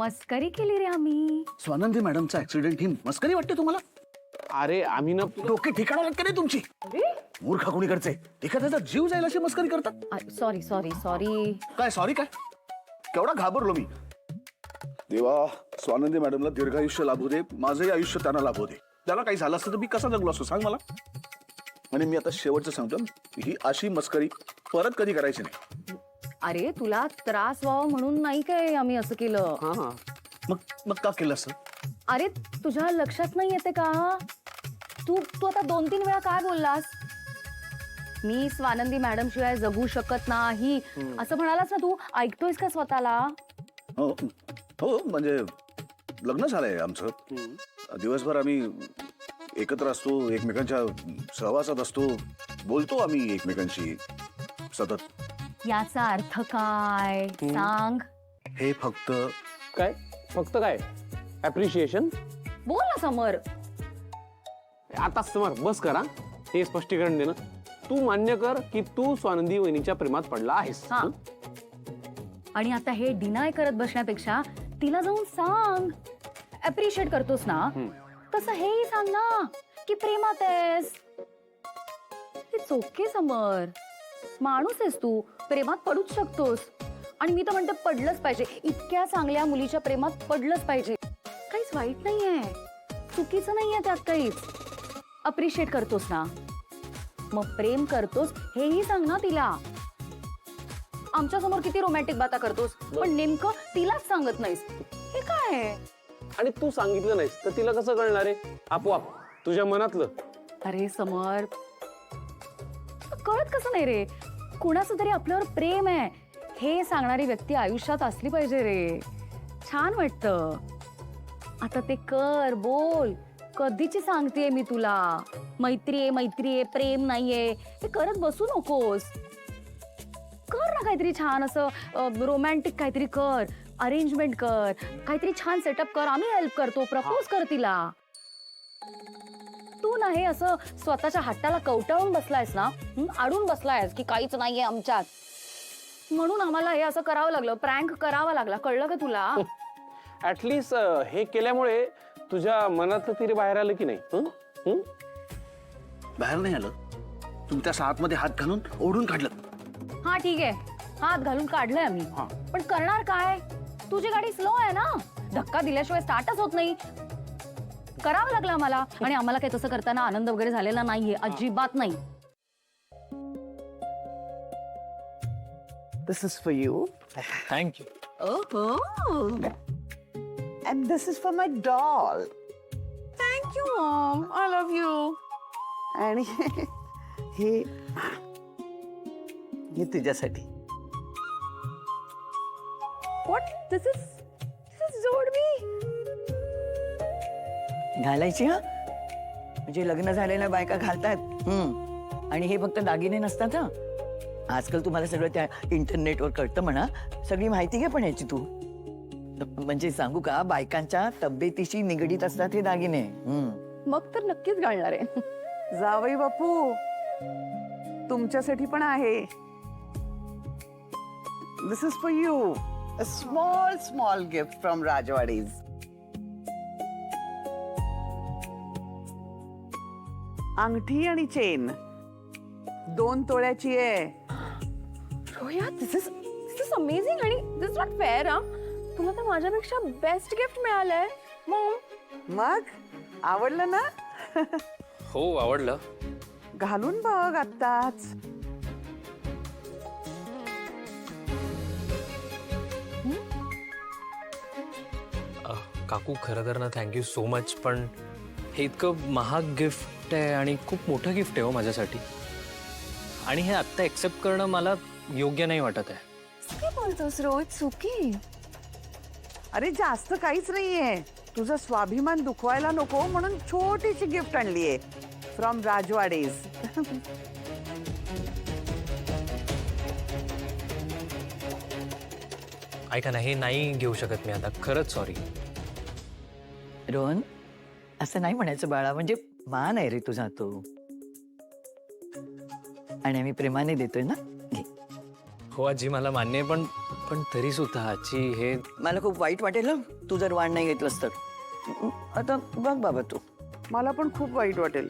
मस्करी केली रे आम्ही. स्वानंदी मॅडमचा ऍक्सिडेंट ही मस्करी वाटते तुम्हाला? अरे आम्ही ना डोके ठिकाणावर का नाही तुमची? मूर्ख कोणीकडचे एखाद्याचा जीव जाईल अशी मस्करी करतात. Sorry sorry sorry. काय सॉरी काय? केवढा घाबरलो मी. देवा, स्वानंदी मॅडमला दीर्घायुष्य लाभू दे, माझंही आयुष्य त्यांना लाभू दे. त्याला काही झालं असतं तर मी कसा जगलो असतो सांग मला. आणि मी आता शेवटचं सांगतो, ही अशी मस्करी परत कधी करायची नाही. अरे तुला त्रास व्हावा म्हणून नाही काय आम्ही असं केलं. मग मग का केलं असं? अरे तुझ्या लक्षात नाही येते का? तू तू आता 2-3 वेळा काय बोललास? मी स्वानंदी मॅडम शिवाय जगू शकत नाही असं म्हणालास ना तू. ऐकतोयस का स्वतःला? हो हो, म्हणजे लग्न झालंय आमचं. दिवसभर आम्ही एकत्र असतो, एकमेकांच्या सहवासात असतो, बोलतो आम्ही एकमेकांशी सतत. याचा अर्थ काय सांग? हे फक्त काय फक्त काय अप्रिशिएशन. बोल ना समर. आता समर बस करा, हे स्पष्टीकरण दे ना. तू मान्य कर की तू स्वानंदी वहिनीच्या प्रेमात पडला आहेस. हा. आणि आता हे डिनाय करत बसण्यापेक्षा तिला जाऊन सांग. अप्रिशिएट करतोस ना तसं हेही सांग ना की प्रेमात आहेस. इट्स ओके समर, माणूस आहेस तू, प्रेमात पडूच शकतोस. आणि मी तर म्हणते पडलंच पाहिजे. इतक्या चांगल्या मुलीच्या प्रेमात पडलंच पाहिजे. काहीच वाईट नाहीये, चुकीचं नाहीये त्यात काहीच. अप्रिशिएट करतोस ना, मग प्रेम करतोस हेही सांग ना तिला. आमच्या समोर किती रोमॅन्टिक बाता करतोस पण नेमकं तिलाच सांगत नाहीस. हे काय आहे? आणि तू सांगितलं नाहीस तर तिला कसं कळणार आहे आपोआप तुझ्या मनातलं? अरे समर, कळत कसं नाही रे? कुणाचं तरी आपल्यावर प्रेम आहे हे सांगणारी व्यक्ती आयुष्यात असली पाहिजे रे. छान वाटतं. आता ते कर, बोल. कधीची सांगतेय मी तुला, मैत्री आहे, मैत्री आहे, प्रेम नाहीये हे करत बसू नकोस. कर ना काहीतरी छान असं रोमॅन्टिक काहीतरी कर. अरेंजमेंट कर, काहीतरी छान सेटअप कर. आम्ही हेल्प करतो. प्रपोज कर तिला. तू ना हे असं स्वतःच्या हट्टाला कवटाळून बसलायस ना, अडून बसलायस की काहीच नाहीये आमच्यात, म्हणून आम्हाला हे असं करावं लागलं, प्रँक करावा लागला. कळलं का तुला? ऍटलीस्ट हे केल्यामुळे तुझ्या मनातलं तरी बाहेर आलं की नाही? बाहेर नाही आलं. तुम्ही त्या आतमध्ये हात घालून ओढून काढलं. हा ठीक आहे, हात घालून काढलंय आम्ही, पण करणार काय? तुझी गाडी स्लो आहे ना, धक्का दिल्याशिवाय स्टार्टच होत नाही. करावं लागलं आम्हाला. आणि आम्हाला काही तसं करताना आनंद वगैरे झालेला नाहीये, अजिबात नाही. This is for you. Thank you. Oh. And this is for my doll. Thank you, Mom. I love you. आणि हे तुझ्यासाठी. What? This is जोडवी. घालायची हा, म्हणजे लग्न झालेल्या बायका घालतात. आणि हे फक्त दागिने नसतात हा. आजकाल तुम्हाला सगळं त्या इंटरनेटवर कळतं म्हणा. सगळी माहिती घे पण याची तू. म्हणजे सांगू का, बायकांच्या तब्येतीशी निगडीत असतात हे दागिने. मग तर नक्कीच घालणार आहे. जावई बापू, तुमच्यासाठी पण आहे. This is for you. A small small gift from राजवाडीज. अंगठी आणि चेन 2 तोळ्याची आहे. रोया, दिस इज अमेझिंग. आणि दिस नॉट फेअर. तुला तर माझ्यापेक्षा बेस्ट गिफ्ट मिळालंय. मग आवडलं ना? हो आवडलं. घालून बघ आत्ताच. काकू खरं तर ना थँक्यू सो मच, पण हे इतकं महाग गिफ्ट आहे आणि खूप मोठं गिफ्ट आहे हो माझ्यासाठी. आणि हे आत्ता एक्सेप्ट करणं मला योग्य नाही वाटत आहे. काय बोलतोस रोज? चुकी. अरे जास्त काहीच नाहीये. तुझा स्वाभिमान दुखवायला नको म्हणून छोटीशी गिफ्ट आणलीये फ्रॉम राजवाडेज. ऐका ना, हे नाही घेऊ शकत मी आता, खरंच सॉरी. रोहन, असं नाही म्हणायचं बाळा. म्हणजे मान आहे रे तुझा तो. आणि आम्ही प्रेमाने देतोय ना. घे. हो आजी मला मान्य आहे, पण पण तरी सुद्धा आजी हे मला खूप वाईट वाटेल हं, तू जर वाण नाही घेतलंस तर. आता बघ बाबा तू. मला पण खूप वाईट वाटेल.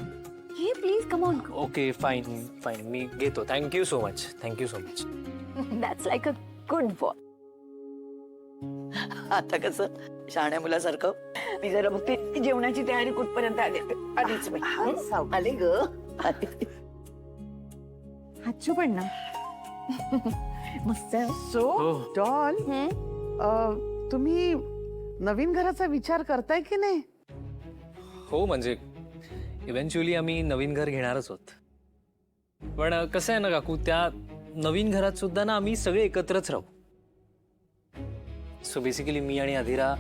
हे please come on. Okay fine fine मी घेतो. Thank you so much. Thank you so much. That's like a good boy. आता कसं शहाण्या मुलासारखं मी जरा बघते जेवणाची तयारी कुठपर्यंत आली आधीच मी. आले ग आले. हाच्चू पण ना. मस्त. सो हो. डॉल, तुम्ही नवीन घराचा विचार करताय की नाही? हो म्हणजे इव्हेंच्युअली आम्ही नवीन घर घेणारच आहोत. पण कसं आहे ना काकू, त्या नवीन घरात सुद्धा ना आम्ही सगळे एकत्रच राहू. सो बेसिकली मी आणि अधिरा